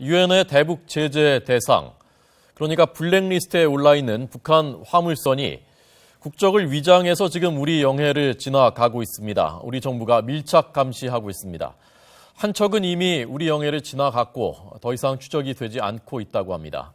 유엔의 대북 제재 대상, 그러니까 블랙리스트에 올라 있는 북한 화물선이 국적을 위장해서 지금 우리 영해를 지나가고 있습니다. 우리 정부가 밀착 감시하고 있습니다. 한 척은 이미 우리 영해를 지나갔고 더 이상 추적이 되지 않고 있다고 합니다.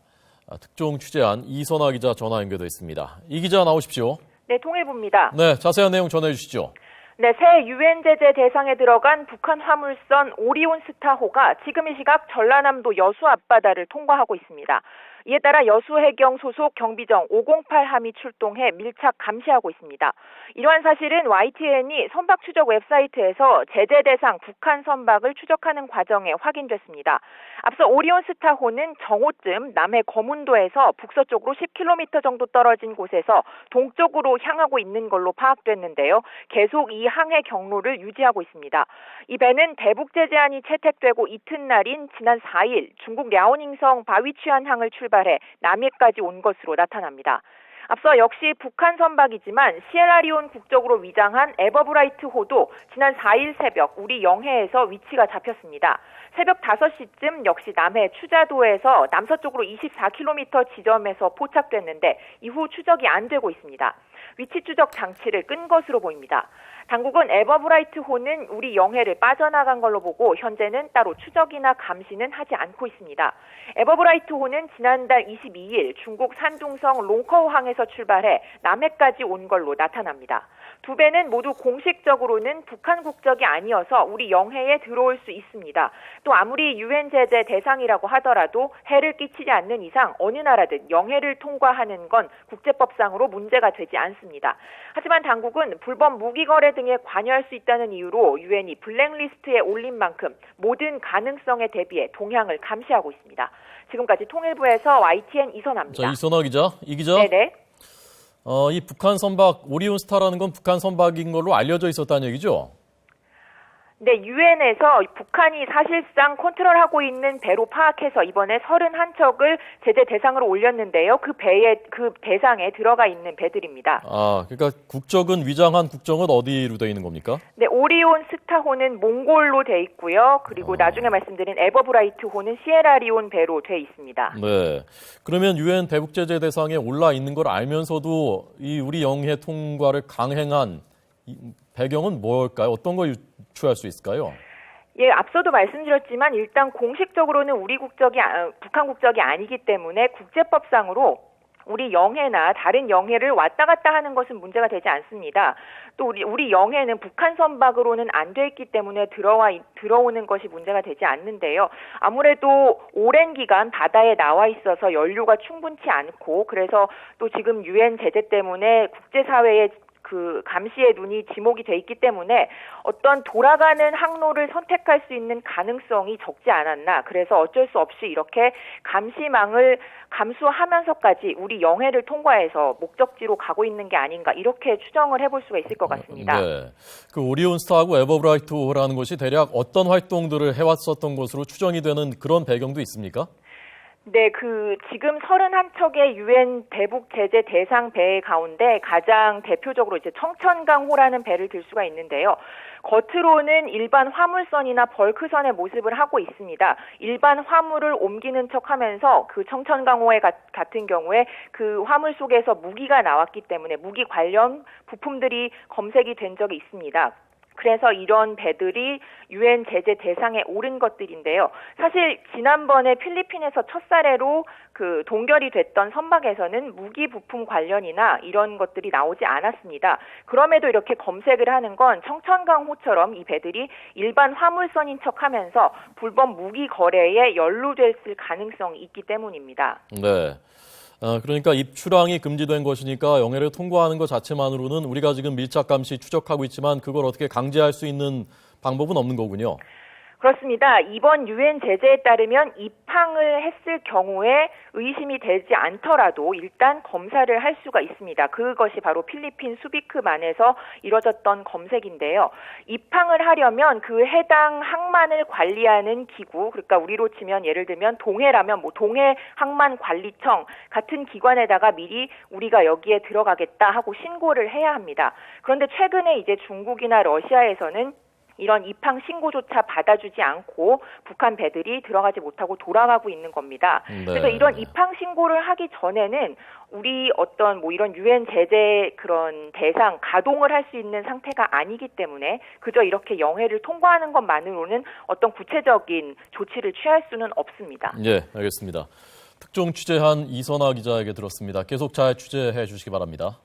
특종 취재한 이선아 기자 전화 연결돼 있습니다. 이 기자 나오십시오. 네, 통일부입니다. 네, 자세한 내용 전해 주시죠. 네, 새 유엔 제재 대상에 들어간 북한 화물선 오리온 스타호가 지금 이 시각 전라남도 여수 앞바다를 통과하고 있습니다. 이에 따라 여수해경 소속 경비정 508함이 출동해 밀착 감시하고 있습니다. 이러한 사실은 YTN이 선박 추적 웹사이트에서 제재 대상 북한 선박을 추적하는 과정에 확인됐습니다. 앞서 오리온 스타호는 정오쯤 남해 거문도에서 북서쪽으로 10km 정도 떨어진 곳에서 동쪽으로 향하고 있는 걸로 파악됐는데요. 계속 이 항해 경로를 유지하고 있습니다. 이 배는 대북 제재안이 채택되고 이튿날인 지난 4일 중국 랴오닝성 바위취안항을 출발해 남해까지 온 것으로 나타납니다. 앞서 역시 북한 선박이지만 시에라리온 국적으로 위장한 에버브라이트호도 지난 4일 새벽 우리 영해에서 위치가 잡혔습니다. 새벽 5시쯤 역시 남해 추자도에서 남서쪽으로 24km 지점에서 포착됐는데 이후 추적이 안 되고 있습니다. 위치 추적 장치를 끈 것으로 보입니다. 당국은 에버브라이트호는 우리 영해를 빠져나간 걸로 보고 현재는 따로 추적이나 감시는 하지 않고 있습니다. 에버브라이트호는 지난달 22일 중국 산둥성 롱커우항에서 출발해 남해까지 온 걸로 나타납니다. 두 배는 모두 공식적으로는 북한 국적이 아니어서 우리 영해에 들어올 수 있습니다. 또 아무리 유엔 제재 대상이라고 하더라도 해를 끼치지 않는 이상 어느 나라든 영해를 통과하는 건 국제법상으로 문제가 되지 않습니다. 하지만 당국은 불법 무기 거래 등에 관여할 수 있다는 이유로 유엔이 블랙리스트에 올린 만큼 모든 가능성에 대비해 동향을 감시하고 있습니다. 지금까지 통일부에서 YTN 이선아입니다. 자, 이선아 기자, 이 기자. 네네. 이 북한 선박 오리온스타라는 건 북한 선박인 걸로 알려져 있었다는 얘기죠? 네, 유엔에서 북한이 사실상 컨트롤하고 있는 배로 파악해서 이번에 31척을 제재 대상으로 올렸는데요. 그 대상에 들어가 있는 배들입니다. 아, 그러니까 국적은 위장한 국적은 어디로 돼 있는 겁니까? 네, 오리온 스타호는 몽골로 돼 있고요. 그리고 나중에 말씀드린 에버브라이트호는 시에라리온 배로 돼 있습니다. 네. 그러면 유엔 대북 제재 대상에 올라 있는 걸 알면서도 이 우리 영해 통과를 강행한 배경은 뭘까요? 어떤 걸 유추할 수 있을까요? 예, 앞서도 말씀드렸지만 일단 공식적으로는 북한 국적이 아니기 때문에 국제법상으로 우리 영해나 다른 영해를 왔다 갔다 하는 것은 문제가 되지 않습니다. 또 우리 영해는 북한 선박으로는 안 돼 있기 때문에 들어오는 것이 문제가 되지 않는데요. 아무래도 오랜 기간 바다에 나와 있어서 연료가 충분치 않고 그래서 또 지금 유엔 제재 때문에 국제사회의 감시의 눈이 지목이 돼 있기 때문에 어떤 돌아가는 항로를 선택할 수 있는 가능성이 적지 않았나. 그래서 어쩔 수 없이 이렇게 감시망을 감수하면서까지 우리 영해를 통과해서 목적지로 가고 있는 게 아닌가 이렇게 추정을 해볼 수가 있을 것 같습니다. 네. 그 오리온스타하고 에버브라이트호라는 것이 대략 어떤 활동들을 해왔었던 것으로 추정이 되는 그런 배경도 있습니까? 네, 지금 31척의 유엔 대북 제재 대상 배 가운데 가장 대표적으로 이제 청천강호라는 배를 들 수가 있는데요. 겉으로는 일반 화물선이나 벌크선의 모습을 하고 있습니다. 일반 화물을 옮기는 척하면서 그 청천강호에 같은 경우에 그 화물 속에서 무기가 나왔기 때문에 무기 관련 부품들이 검색이 된 적이 있습니다. 그래서 이런 배들이 유엔 제재 대상에 오른 것들인데요. 사실 지난번에 필리핀에서 첫사례로 동결이 됐던 선박에서는 무기 부품 관련이나 이런 것들이 나오지 않았습니다. 그럼에도 이렇게 검색을 하는 건 청천강호처럼 이 배들이 일반 화물선인 척하면서 불법 무기 거래에 연루됐을 가능성이 있기 때문입니다. 네. 그러니까 입출항이 금지된 것이니까 영해를 통과하는 것 자체만으로는 우리가 지금 밀착 감시 추적하고 있지만 그걸 어떻게 강제할 수 있는 방법은 없는 거군요. 그렇습니다. 이번 유엔 제재에 따르면 입항을 했을 경우에 의심이 되지 않더라도 일단 검사를 할 수가 있습니다. 그것이 바로 필리핀 수비크만에서 이뤄졌던 검색인데요. 입항을 하려면 그 해당 항만을 관리하는 기구, 그러니까 우리로 치면 예를 들면 동해라면 동해 항만 관리청 같은 기관에다가 미리 우리가 여기에 들어가겠다 하고 신고를 해야 합니다. 그런데 최근에 이제 중국이나 러시아에서는 이런 입항 신고조차 받아주지 않고 북한 배들이 들어가지 못하고 돌아가고 있는 겁니다. 네. 그래서 이런 입항 신고를 하기 전에는 우리 어떤 뭐 이런 유엔 제재 그런 대상 가동을 할 수 있는 상태가 아니기 때문에 그저 이렇게 영해를 통과하는 것만으로는 어떤 구체적인 조치를 취할 수는 없습니다. 예, 알겠습니다. 특종 취재한 이선아 기자에게 들었습니다. 계속 잘 취재해 주시기 바랍니다.